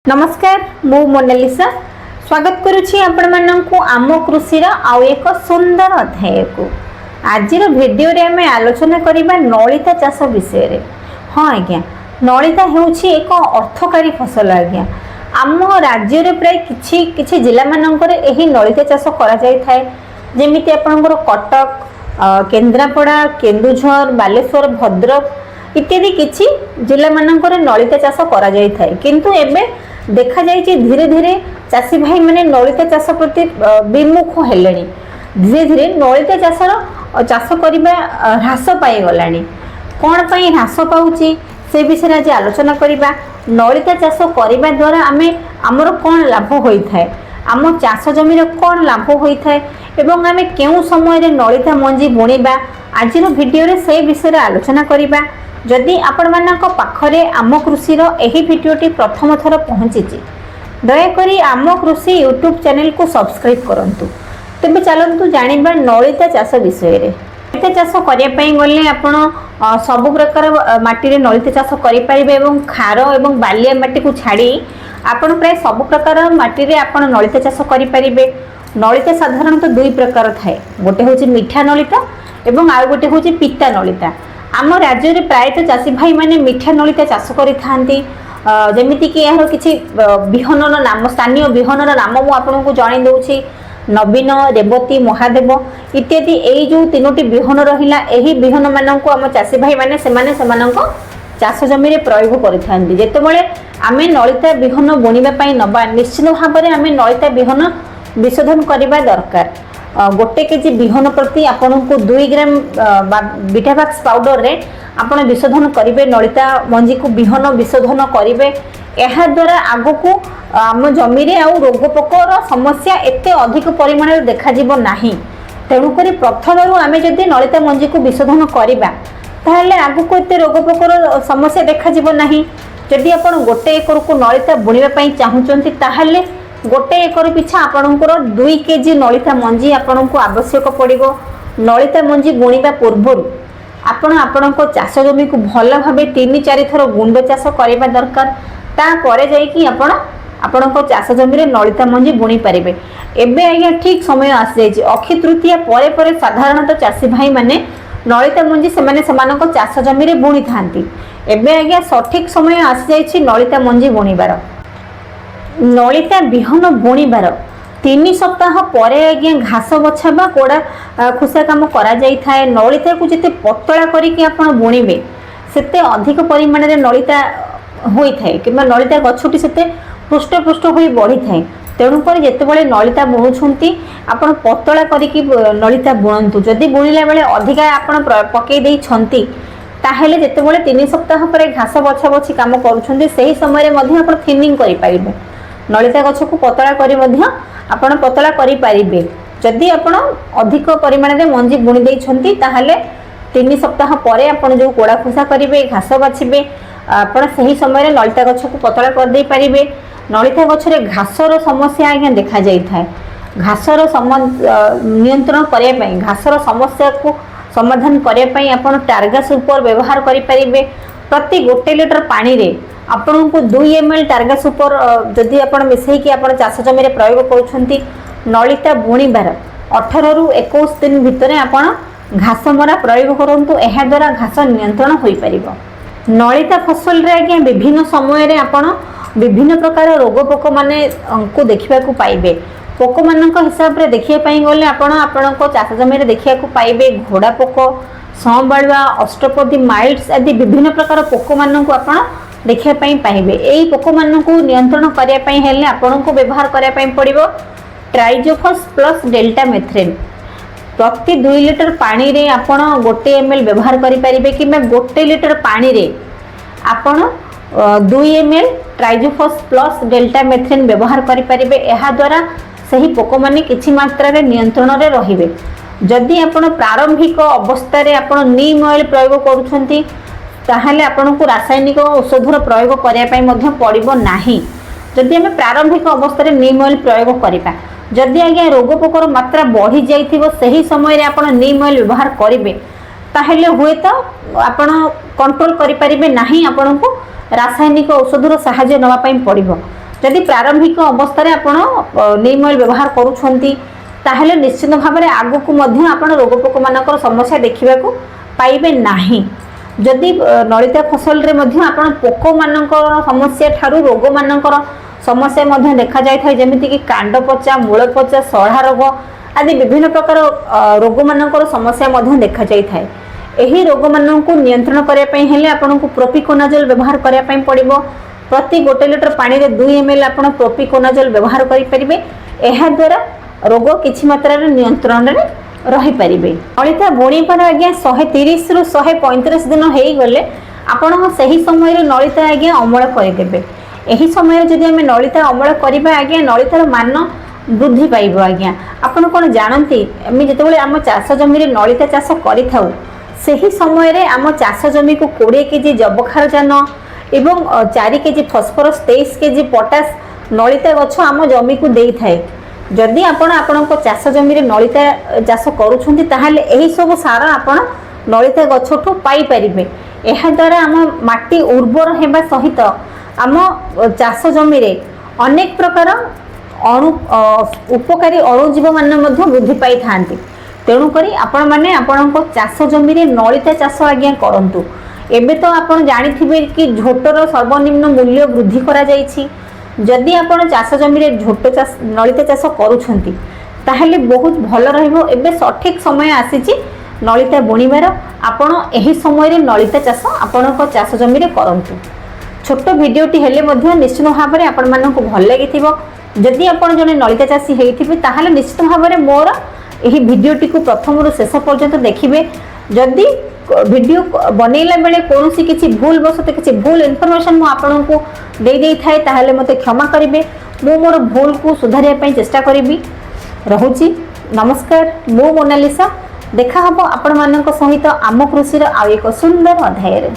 नमस्कार मु मोनालिसा स्वागत करुछि आपण माननकु आम कृषि आउ एक सुंदर अध्याय को आज भिडियो रे आमे आलोचना करिबा नलिता चाष विषय रे। हाँ आज्ञा नलिता हेउछि एक अर्थकारी फसल आज्ञा आम राज्य रे प्राय किछि किछि जिला मानकर एही नलिता चाष करा जाय थाए जेमिति आपनकर कटक केन्द्रापड़ा केन्दुझर बालेश्वर भद्रक इत्यादि किछि जिला मानकर नलिता चाष करा जाय थाए किंतु एबे देखा जाय धीरे धीरे चाषी भाई माने नलिता चाष प्रति विमुख हेलेनी। धीरे धीरे नलिता चाष करिबा ह्रास पाई गलानी। कोन पई ह्रास पाउची से विषय आज आलोचना करिबा। नलिता चाष करिबा द्वारा आमे हमर कोन लाभ होई थाए, आम चाष जमी रे कोन लाभ होई थाए एवं आमे केउ समय रे नलिता मंजी बुणीबा आज भिडियो रे से विषय आलोचना करिबा। जदि आपण मानक पाखरे आम कृषि एही भिडियोटी प्रथम थर पहुँची दयाकोरी आम कृषि यूट्यूब चैनल को सब्सक्राइब करंतु। तेबे चलंतु जानिबा नलिता चाष विषय रे। नलिता चाष करिया पई गले आपण सब प्रकार माटी रे नलिता चाष करि परिबे एवं खार एवं बालिया माटी को छाड़ी आपण प्राय सब प्रकार माटी रे आपण नलिता चाष करि परिबे। नलिता साधारणतः दुई प्रकार थाए, गोटे होची मीठा नलिता एवं आउ गोटे होची पिता नलिता। आम राज्य रे प्रायतः चाषी भाई माने मीठा नलिता चाष करि थांती। जेमिति कि यार किछि बिहनर नाम स्थानीय बिहनर नाम मु आपनको जणाई दउछि नवीन रेवती महादेव इत्यादि एई जो तीनोटी बिहन रहिला एही बिहन माननको आम चाषी भाई माने सेमाने सेमाननको चाष जमी रे प्रयोग करिथांती। जेतेबेले आमे नलिता बिहन बुणीबा पई नबा निश्चित भाबरे आमे नलिता बिहन विशोधन करिबा दरकार। गोटे केजी बिहन प्रति आपन को 2 ग्राम बीटावैक्स पाउडर रे आपण विशोधन करिवे। नलिता मंजी को बिहन विशोधन करिवे। एहा द्वारा आगो को आम जमी रे आ रोग पोकर समस्या एते अधिक परिमाण रे देखा जीवो नाही। तेणु करी प्रथम रु आमे जदि नलिता मंजी को विशोधन करिबा ताहले आगो को एते रोग पोकर समस्या देखा जीवो नाही। जदि आपण गोटे एकर को नलिता बुणीबा पई चाहुचंती ताहले गोटे एकर पिछा आपणकर 2 केजी नलिता मंजी आपणको आवश्यक पड़िबो। नलिता मंजी बुणीबा पूर्वरु आपणको चाष जमी को भल भाबे 3-4 थर गुंड चाष करबा दरकार। ता परे जाई कि आपणको चाष जमी रे नलिता मंजी बुणी परिबे। एबे आज्ञा ठीक समय आसी जाईची अक्षय तृतीया परे परे साधारणतः चाषी भाई माने नलिता मंजी सेमाने समानको चाष जमी रे बुणी थांती। एबे आज्ञा सठिक समय आसी जाईची नलिता मंजी बुणीबार। नलिता बिहन बुणीबार 3 सप्ताह परे आज्ञा घास बछा बा कोड़ा खुसा काम करा जाई थाए। नलिता को जते पतला करिकि आपण बुणीबे सेते अधिक परिमाण रे नलिता होई थाए किबा नलिता गछुटी सेते पृष्ठ पृष्ठ होई बढ़ी थाए। तेणु पर जेतेबेले नलिता बुणुछंती आपण पतला करिकि नलिता बुणंतु। जदि बुणीला बेले अधिका आपण पकई देई छंती ताहेले जेतेबेले 3 सप्ताह परे घास बछा बछि काम करूछंती सेही समय रे मध्ये आपण थिनिंग करि पारिबे। नलिता गछ को पतला करी मध्ये आपण पतला करि पारिबे। जदि आपण अधिक परिमाण रे मंजी बुणी देई छंती ताहाले 3 सप्ताह परे आपण जो कोड़ा खुसा करिवे घास बाछिबे आपण सही समय रे नलिता गछ को पतला कर देई पारिबे। नलिता गछ रे घासर समस्या आज्ञा देखा जाई थाए। घासर नियंत्रण करिया पई घासर समस्या को समाधान करिया पई आपण टार्गा सुपर व्यवहार करि पारिबे। प्रति 1 लिटर पानी रे आपण को 2 ml टार्गा सुपर जदि आपण मिसई कि आपण चाष जमी रे प्रयोग करूछंती नलिता बुणीबार 18 रु 21 दिन भितरे आपण घास मरा प्रयोग करंतु। एहा द्वारा घास नियंत्रण होई परिबो। नलिता फसल रे आज्ञा विभिन्न समय रे आपण विभिन्न प्रकार रोग पोक माने को देखिबा को पाइबे। पोक मानक हिसाब रे देखिया पई गले आपण को चाष जमी रे देखिया को पाइबे घोड़ा पोक संबाळुआ अष्टपदी माइट्स आदि विभिन्न प्रकार पोक मानक आपण देखिया पई पाइबे। एई पोक मानक नियंत्रण करिया पई हेले आपण को व्यवहार करिया पई पड़िबो ट्राइजोफस प्लस डेल्टा मेथ्रेन। प्रति 2 लिटर पानी रे आपण 1 ml व्यवहार करि परिबे कि 1 लिटर पानी रे आपण 2 ml ट्राइजोफस प्लस डेल्टा मेथ्रेन व्यवहार करि परिबे। एहा द्वारा सही पोक माने किछि मात्रा रे नियंत्रण रे रहिबे। जदि आपण प्रारंभिक अवस्था रे आपण नीम ऑयल प्रयोग करूछंती ताहले आपण को रासायनिक औषधर प्रयोग करिया पई मध्ये पड़िबो नाही। जदि हमें प्रारंभिक अवस्था रे नीम ऑयल प्रयोग करिबा जदि आज्ञा रोग पोकर मात्रा बढ़ी जाइथिबो सही समय रे आपण नीम ऑयल व्यवहार करिवे ताहले हुए तो आपण कंट्रोल करि परिबे नाही। आपण को रासायनिक औषधर सहाय्य नवा पई पड़िबो। जदि प्रारंभिक अवस्था आपण नीम ऑयल व्यवहार करूछंती ताहले निश्चित भाव में आगु मध्य आपण रोगपोक मानकर समस्या देखा पाइबे नाही। जदि नलिता फसल रे मध्य आपण पोक मानकर समस्या ठारू रोग मानकर समस्या मध्य देखा जाय थाय, जेमिति कि कांड पचा, मूल पचा, सढ़ा रोग आदि विभिन्न प्रकार रोग मानकर समस्या मध्य देखा जाय थाय। एही रोग माननकु नियंत्रण करिया पई हेले आपनकु प्रोपिकोनाजोल व्यवहार करिया पई पड़िबो। प्रति 1 लिटर पानी रे 2 ml आपण प्रोपिकोनाजोल व्यवहार करि परिबे। एहा द्वारा रोग किछि मात्रा रे नियंत्रण रे रही परिबे। नलिता बुणी पर आज्ञा 130 रु 135 दिन हेई गले आपण सही समय रे नलिता आज्ञा अमल करि देबे। एही समय जदि आमे नलिता अमल करिबा आज्ञा नलितार मान वृद्धि पाइबो। आज्ञा आपण कोन जानंती आमे जेतेबेले आम चाष जमी रे नलिता चाष करिथाउ सही समय रे आम चाष जमी को 20 केजी जबखार जान एवं 4 KG phosphorus 23 KG potash Nalita गछ आम जमी को देई थाए। जदि आपण आपणको चाष जमी रे नलिता चाष करूछंती ताहाले एही सब सार आपण नलिता गछठू पाई परिबे। एहा द्वारा आम माटी उर्वर हेबा सहित आम चाष जमी रे अनेक प्रकार अणु उपकारी अणुजीव मान मध्य वृद्धि पाई थांती। तेणु करी आपण माने आपणको चाष जमी रे नलिता चाष आज्ञा करंतु। एबे तो आपण जानिथिबे कि झोटर सर्वनिम्न मूल्य वृद्धि करा जायछि। जदि आपण चाष जमी रे झोट चाष नलिता चाष करूछंती ताहले बहुत भल रहइबो। एबे सठिक समय आसीछि नलिता बुणीबार। आपण एही समय रे नलिता चाष आपणको चाष जमी रे करंतु। छोट भिडियोटी हेले मध्य निश्चित भाव में आपण मानक भल लगिथिबो। जदि आपण जने नलिता चाषी हेइथिबे ताहले निश्चित भाव में मोर एही भिडियोटी को प्रथम रु शेष पर्यंत देखिबे। जदि वीडियो बनैला बेले कोनोसी किछि भूल बसते किछि भूल इनफॉरमेशन मु आपनकु देई थाए ताहले मते क्षमा करिवे। मु मोर भूल को सुधारिया पई चेष्टा करिवि। रहुछि नमस्कार। मु मोनालिसा। देखा हबो आपण मानक सहित आम कृषि रो आ एक सुंदर अध्याय रे।